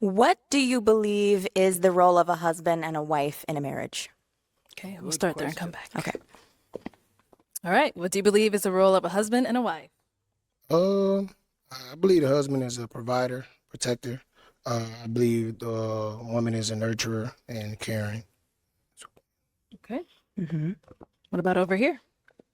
What do you believe is the role of a husband and a wife in a marriage? Okay, we'll Good start there and come question. back. Okay. All right. What do you believe is the role of a husband and a wife? I believe the husband is a provider, protector. I believe the woman is a nurturer and caring. Okay. Mm-hmm. What about over here?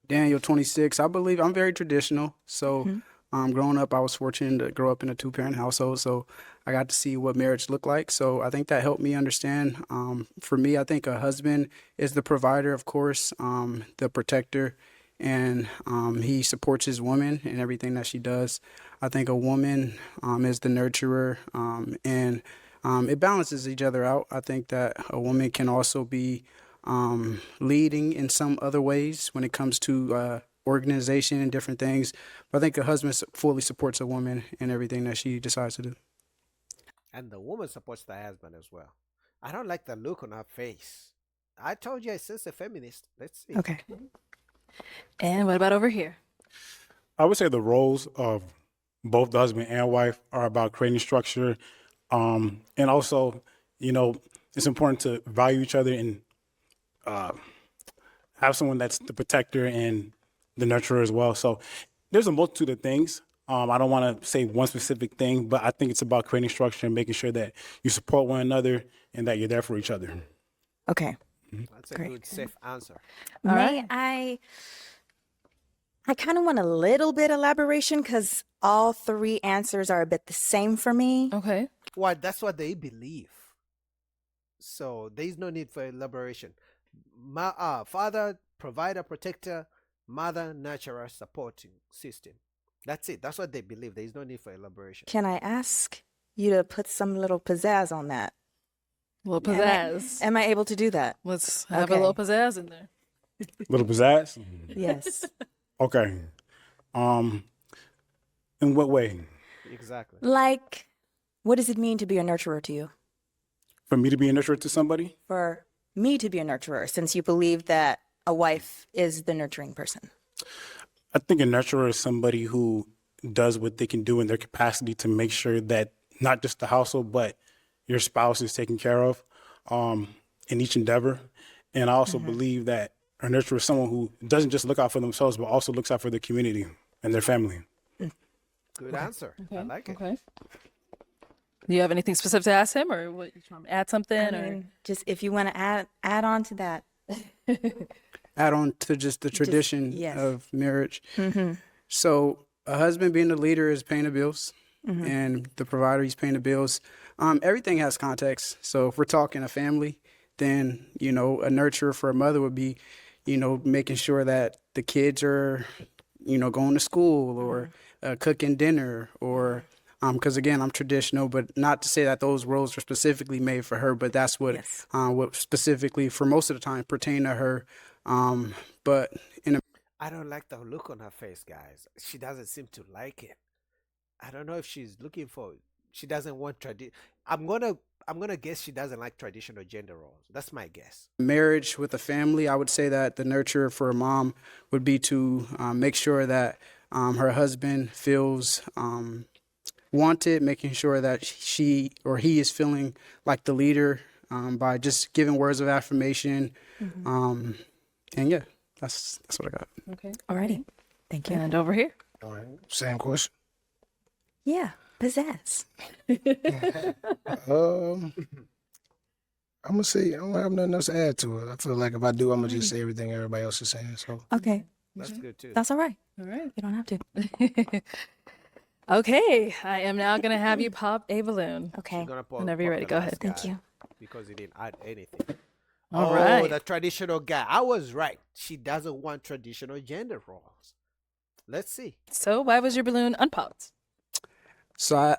Daniel 26. I believe I'm very traditional. So, Mhm. growing up, I was fortunate to grow up in a two-parent household. So, I got to see what marriage looked like. So, I think that helped me understand. For me, I think a husband is the provider, of course, the protector, and he supports his woman in everything that she does. I think a woman is the nurturer, and it balances each other out. I think that a woman can also be leading in some other ways when it comes to organization and different things. But I think a husband fully supports a woman in everything that she decides to do. And the woman supports the husband as well. I don't like the look on her face. I told you I sense a feminist. Let's see. Okay. And what about over here? I would say the roles of both the husband and wife are about creating structure, and also, you know, it's important to value each other and have someone that's the protector and the nurturer as well. So there's a multitude of things. I don't want to say one specific thing, but I think it's about creating structure and making sure that you support one another and that you're there for each other. Okay. That's a Great. good, safe answer. All May right. I kind of want a little bit elaboration because all three answers are a bit the same for me. Okay. Well, that's what they believe. So there's no need for elaboration. Father, provider, protector, mother, nurturer, supporting system. That's it. That's what they believe. There is no need for elaboration. Can I ask you to put some little pizzazz on that? A little Am I- pizzazz. Am I able to do that? Let's have Okay. a little pizzazz in there. Little pizzazz. Yes. Okay. In what way? Exactly. Like, what does it mean to be a nurturer to you? For me to be a nurturer to somebody? For me to be a nurturer, since you believe that a wife is the nurturing person. I think a nurturer is somebody who does what they can do in their capacity to make sure that not just the household, but your spouse is taken care of in each endeavor. And I also believe that a nurturer is someone who doesn't just look out for themselves, but also looks out for their community and their family. Good answer. I like it. Okay. Do you have anything specific to ask him, or what? You trying to add something, I or mean, just if you want to add on to that. Add on to just the tradition yes. of marriage. Mm-hmm. So a husband being the leader is paying the bills, and the provider, he's paying the bills. Everything has context. So if we're talking a family, then, you know, a nurturer for a mother would be, you know, making sure that the kids are, you know, going to school or cooking dinner or, because again, I'm traditional, but not to say that those roles are specifically made for her, but that's what, Yes. what specifically for most of the time pertain to her. But in a I don't like the look on her face, guys. She doesn't seem to like it. I don't know if she's looking for. She doesn't want tradition. I'm gonna guess she doesn't like traditional gender roles. That's my guess. marriage with a family, I would say that the nurturer for a mom would be to make sure that her husband feels wanted, making sure that she or he is feeling like the leader by just giving words of affirmation. And yeah, that's what I got. okay? Alrighty. Thank you. And over here. All right. Same question. Yeah. Pizzazz. Um, I'm gonna say I don't have nothing else to add to it. I feel like if I do, I'm gonna just say everything everybody else is saying. So Okay. That's good too. That's all right. All right. You don't have to. Okay. I am now gonna have you pop a balloon. Okay. You're gonna Whenever you're pop ready, the go last ahead. Thank guy you. Because he didn't add anything. All Oh, right. the traditional guy. I was right. She doesn't want traditional gender roles. Let's see. So why was your balloon unpopped? So I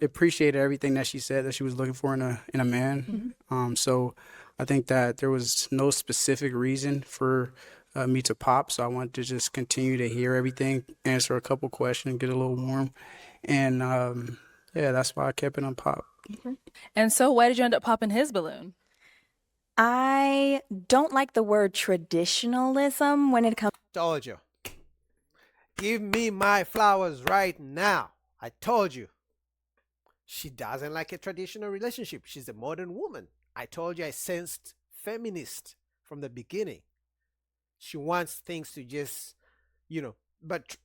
appreciated everything that she said that she was looking for in a man. So I think that there was no specific reason for me to pop. So I wanted to just continue to hear everything, answer a couple questions, get a little warm, and yeah, that's why I kept it on pop. And so why did you end up popping his balloon? I don't like the word traditionalism when it comes. Told you. Give me my flowers right now. I told you. She doesn't like a traditional relationship. She's a modern woman. I told you I sensed feminist from the beginning. She wants things to just, you know, but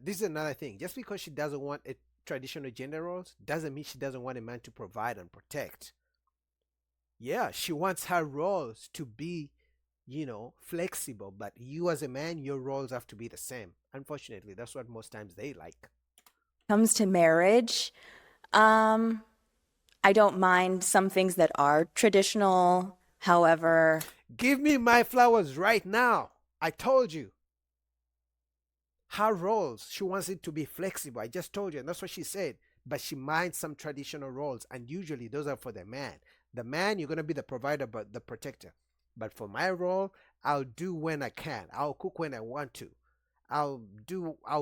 this is another thing. Just because she doesn't want a traditional gender roles doesn't mean she doesn't want a man to provide and protect. Yeah, she wants her roles to be, flexible, but you as a man, your roles have to be the same. Unfortunately, that's what most times they like. Comes to marriage, I don't mind some things that are traditional. However, Give me my flowers right now. I told you. Her roles, she wants it to be flexible. I just told you, and that's what she said. But she minds some traditional roles, and usually those are for the man. The man, you're going to be the provider, but the protector. But for my role, I'll do when I can. I'll cook when I want to. I'll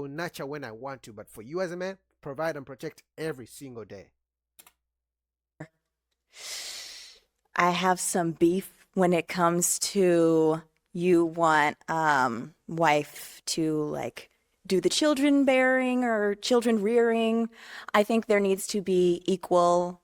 nurture when I want to. But for you as a man, provide and protect every single day. I have some beef when it comes to you want wife to like do the children bearing or children rearing. I think there needs to be equal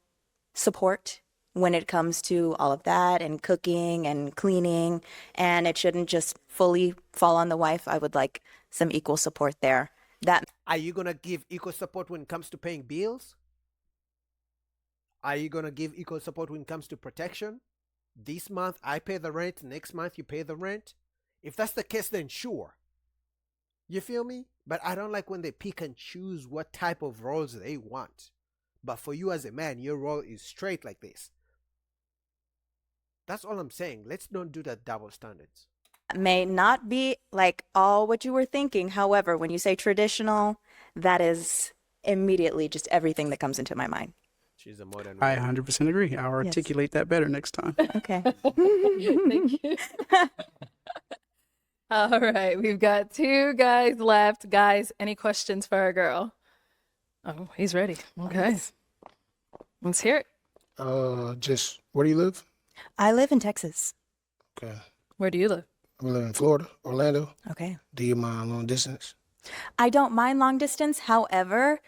support when it comes to all of that and cooking and cleaning, and it shouldn't just fully fall on the wife. I would like some equal support there. That Are you going to give equal support when it comes to paying bills? Are you going to give equal support when it comes to protection? This month I pay the rent, next month you pay the rent. If that's the case, then sure. You feel me? But I don't like when they pick and choose what type of roles they want. But for you as a man, your role is straight like this. That's all I'm saying. Let's not do that double standards. may not be like all what you were thinking. However, when you say traditional, that is immediately just everything that comes into my mind. She's a modern I woman. 100% agree. I'll articulate that better next time. Okay. Thank you. All right, we've got 2 guys left. Guys, any questions for our girl? Oh, he's ready. Okay. Let's hear it. Just where do you live? I live in Texas. Okay. Where do you live? I live in Florida, Orlando. Okay. Do you mind long distance? I don't mind long distance. However,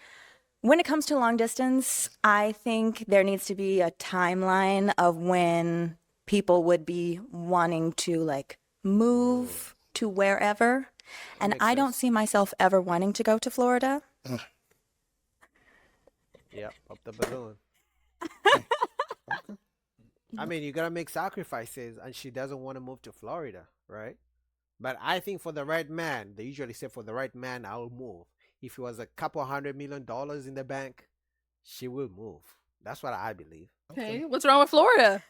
when it comes to long distance, I think there needs to be a timeline of when people would be wanting to like move to wherever. And Makes I don't sense. see myself ever wanting to go to Florida. Yep, pop the balloon. I mean, you gotta make sacrifices, and she doesn't want to move to Florida, right? But I think for the right man, they usually say for the right man, I'll move. If it was a couple $100 million in the bank, she will move. That's what I believe. Okay. What's wrong with Florida?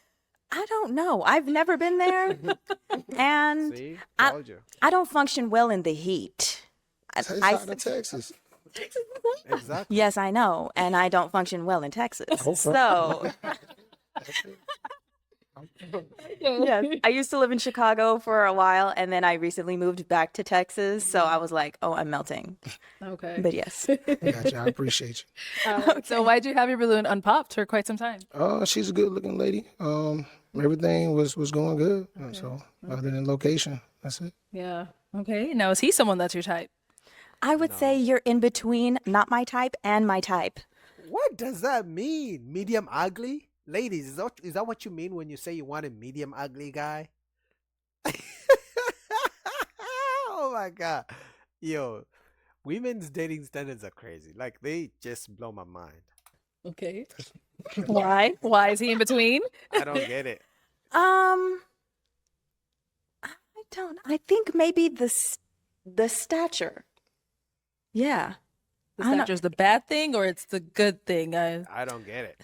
I don't know. I've never been there. And See, I- told you. I don't function well in the heat. It's I- out of Texas. Exactly. Yes, I know. And I don't function well in Texas. Okay. So, yes, I used to live in Chicago for a while and then I recently moved back to Texas. So I was like, oh, I'm melting. Okay. But yes. Gotcha. I appreciate So why'd you have your balloon unpopped for quite some time? you. She's a good looking lady. Everything was going good. So other than location, that's it. Yeah. Okay. Now, is he someone that's your type? I would say you're in between not my type and my type. What does that mean? Medium ugly? Ladies, is that what you mean when you say you want a medium ugly guy? Oh my God. Yo, women's dating standards are crazy. Like, they just blow my mind. Okay. Why? Why is he in between? I don't get it. I think maybe the stature. Yeah. The I don't know. stature's the bad thing or it's the good thing? I don't get it.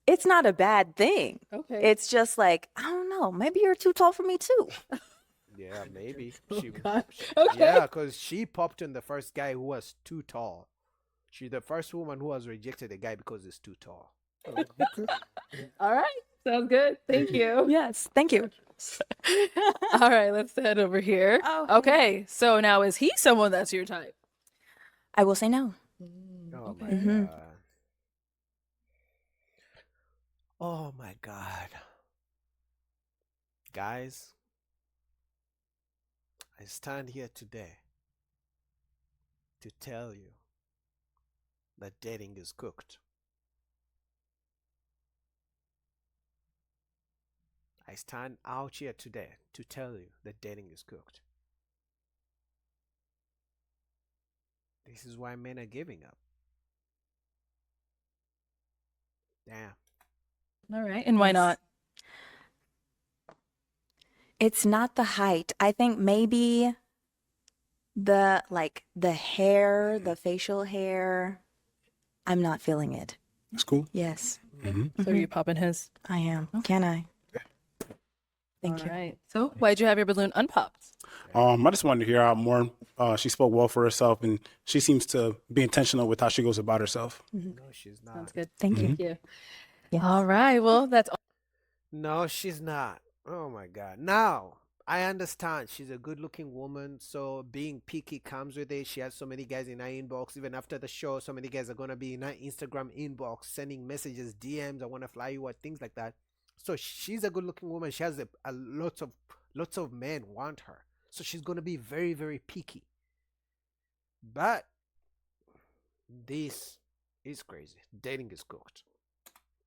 It's not a bad thing. Okay. It's just like, I don't know, maybe you're too tall for me too. Yeah, maybe. She, God. Okay. yeah, because she popped on the first guy who was too tall. She's the first woman who has rejected a guy because he's too tall. All right. Sounds good. Thank you. Yes. Thank you. All right. Let's head over here. Oh, Okay. So now, is he someone that's your type? I will say no. Oh my Mhm. God. Oh my God. Guys, I stand here today to tell you that dating is cooked. I stand out here today to tell you that dating is cooked. This is why men are giving up. Damn. All right. And why not? It's not the height. I think maybe the hair, the facial hair. I'm not feeling it. It's cool. Yes, So you popping his? I am. Can I? Thank All you. right. So why'd you have your balloon unpopped? I just wanted to hear out more. She spoke well for herself, and she seems to be intentional with how she goes about herself. No, she's not. Sounds good. Thank you. Thank you. Yes. All right. Well, that's all. No, she's not. Oh my God. Now, I understand she's a good looking woman, so being picky comes with it. She has so many guys in her inbox. Even after the show, so many guys are going to be in her Instagram inbox sending messages, DMs, I want to fly you, or things like that. So she's a good looking woman. She has a lots of men want her. So she's going to be very, very picky. But this is crazy. Dating is cooked.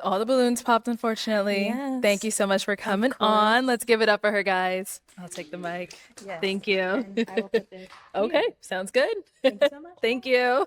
All the balloons popped, unfortunately. Yes. Thank you so much for coming course. on. Let's give it up for her, guys. I'll take the mic. Yes. Thank you. And I will put this Okay. Sounds good. Thank you so much. Thank you.